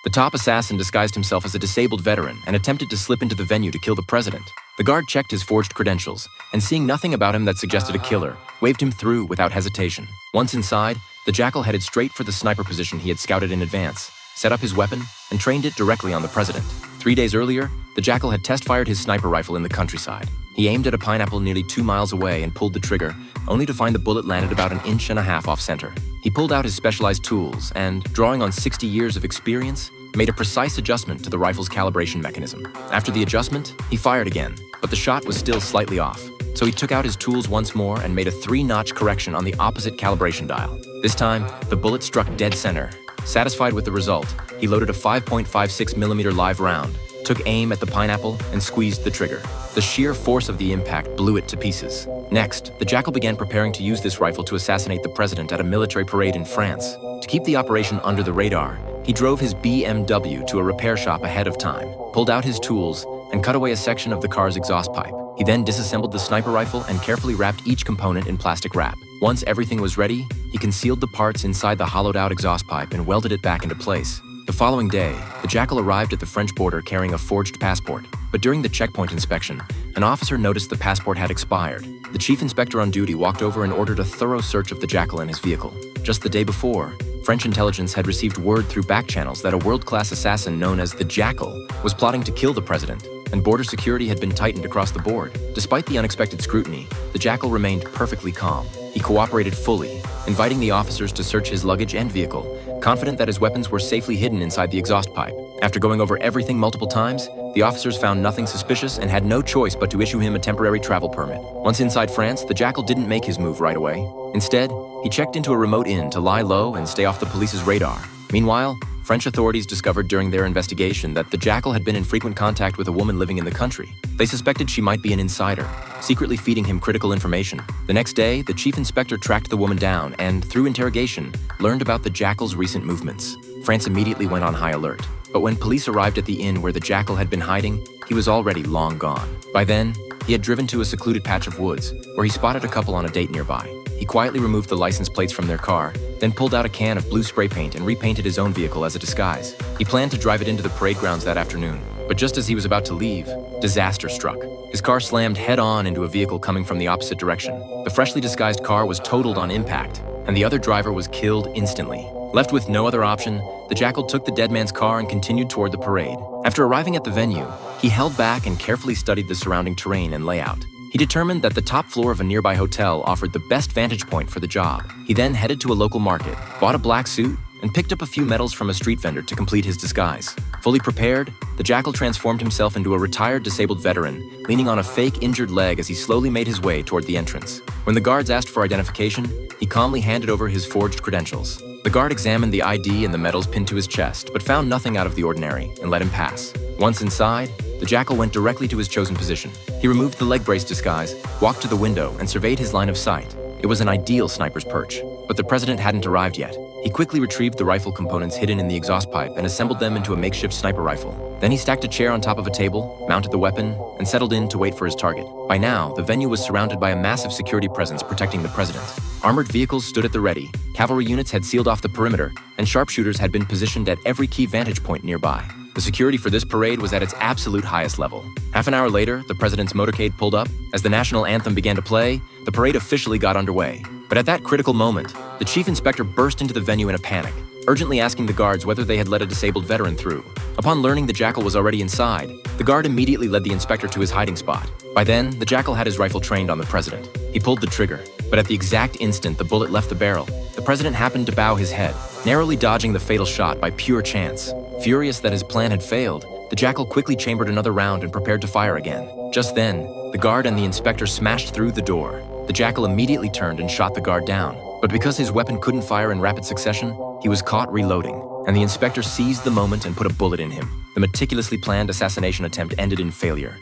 The top assassin disguised himself as a disabled veteran and attempted to slip into the venue to kill the president. The guard checked his forged credentials, and seeing nothing about him that suggested a killer, waved him through without hesitation. Once inside, the Jackal headed straight for the sniper position he had scouted in advance, set up his weapon, and trained it directly on the president. 3 days earlier, the Jackal had test-fired his sniper rifle in the countryside. He aimed at a pineapple nearly 2 miles away and pulled the trigger, only to find the bullet landed about 1.5 inches off center. He pulled out his specialized tools and, drawing on 60 years of experience, made a precise adjustment to the rifle's calibration mechanism. After the adjustment, he fired again, but the shot was still slightly off. So he took out his tools once more and made a 3-notch correction on the opposite calibration dial. This time, the bullet struck dead center. Satisfied with the result, he loaded a 5.56mm live round, took aim at the pineapple, and squeezed the trigger. The sheer force of the impact blew it to pieces. Next, the Jackal began preparing to use this rifle to assassinate the president at a military parade in France. To keep the operation under the radar, he drove his BMW to a repair shop ahead of time, pulled out his tools, and cut away a section of the car's exhaust pipe. He then disassembled the sniper rifle and carefully wrapped each component in plastic wrap. Once everything was ready, he concealed the parts inside the hollowed-out exhaust pipe and welded it back into place. The following day, the Jackal arrived at the French border carrying a forged passport. But during the checkpoint inspection, an officer noticed the passport had expired. The chief inspector on duty walked over and ordered a thorough search of the Jackal and his vehicle. Just the day before, French intelligence had received word through back channels that a world-class assassin known as the Jackal was plotting to kill the president, and border security had been tightened across the board. Despite the unexpected scrutiny, the Jackal remained perfectly calm. He cooperated fully, inviting the officers to search his luggage and vehicle, confident that his weapons were safely hidden inside the exhaust pipe. After going over everything multiple times, the officers found nothing suspicious and had no choice but to issue him a temporary travel permit. Once inside France, the Jackal didn't make his move right away. Instead, he checked into a remote inn to lie low and stay off the police's radar. Meanwhile, French authorities discovered during their investigation that the Jackal had been in frequent contact with a woman living in the country. They suspected she might be an insider, secretly feeding him critical information. The next day, the chief inspector tracked the woman down and, through interrogation, learned about the Jackal's recent movements. France immediately went on high alert. But when police arrived at the inn where the Jackal had been hiding, he was already long gone. By then, he had driven to a secluded patch of woods, where he spotted a couple on a date nearby. He quietly removed the license plates from their car, then pulled out a can of blue spray paint and repainted his own vehicle as a disguise. He planned to drive it into the parade grounds that afternoon, but just as he was about to leave, disaster struck. His car slammed head-on into a vehicle coming from the opposite direction. The freshly disguised car was totaled on impact, and the other driver was killed instantly. Left with no other option, the Jackal took the dead man's car and continued toward the parade. After arriving at the venue, he held back and carefully studied the surrounding terrain and layout. He determined that the top floor of a nearby hotel offered the best vantage point for the job. He then headed to a local market, bought a black suit, and picked up a few medals from a street vendor to complete his disguise. Fully prepared, the Jackal transformed himself into a retired disabled veteran, leaning on a fake injured leg as he slowly made his way toward the entrance. When the guards asked for identification, he calmly handed over his forged credentials. The guard examined the ID and the medals pinned to his chest, but found nothing out of the ordinary and let him pass. Once inside, the Jackal went directly to his chosen position. He removed the leg brace disguise, walked to the window, and surveyed his line of sight. It was an ideal sniper's perch, but the president hadn't arrived yet. He quickly retrieved the rifle components hidden in the exhaust pipe and assembled them into a makeshift sniper rifle. Then he stacked a chair on top of a table, mounted the weapon, and settled in to wait for his target. By now, the venue was surrounded by a massive security presence protecting the president. Armored vehicles stood at the ready, cavalry units had sealed off the perimeter, and sharpshooters had been positioned at every key vantage point nearby. The security for this parade was at its absolute highest level. Half an hour later, the president's motorcade pulled up. As the national anthem began to play, the parade officially got underway. But at that critical moment, the chief inspector burst into the venue in a panic, urgently asking the guards whether they had let a disabled veteran through. Upon learning the Jackal was already inside, the guard immediately led the inspector to his hiding spot. By then, the Jackal had his rifle trained on the president. He pulled the trigger, but at the exact instant the bullet left the barrel, the president happened to bow his head, narrowly dodging the fatal shot by pure chance. Furious that his plan had failed, the Jackal quickly chambered another round and prepared to fire again. Just then, the guard and the inspector smashed through the door. The Jackal immediately turned and shot the guard down, but because his weapon couldn't fire in rapid succession, he was caught reloading, and the inspector seized the moment and put a bullet in him. The meticulously planned assassination attempt ended in failure.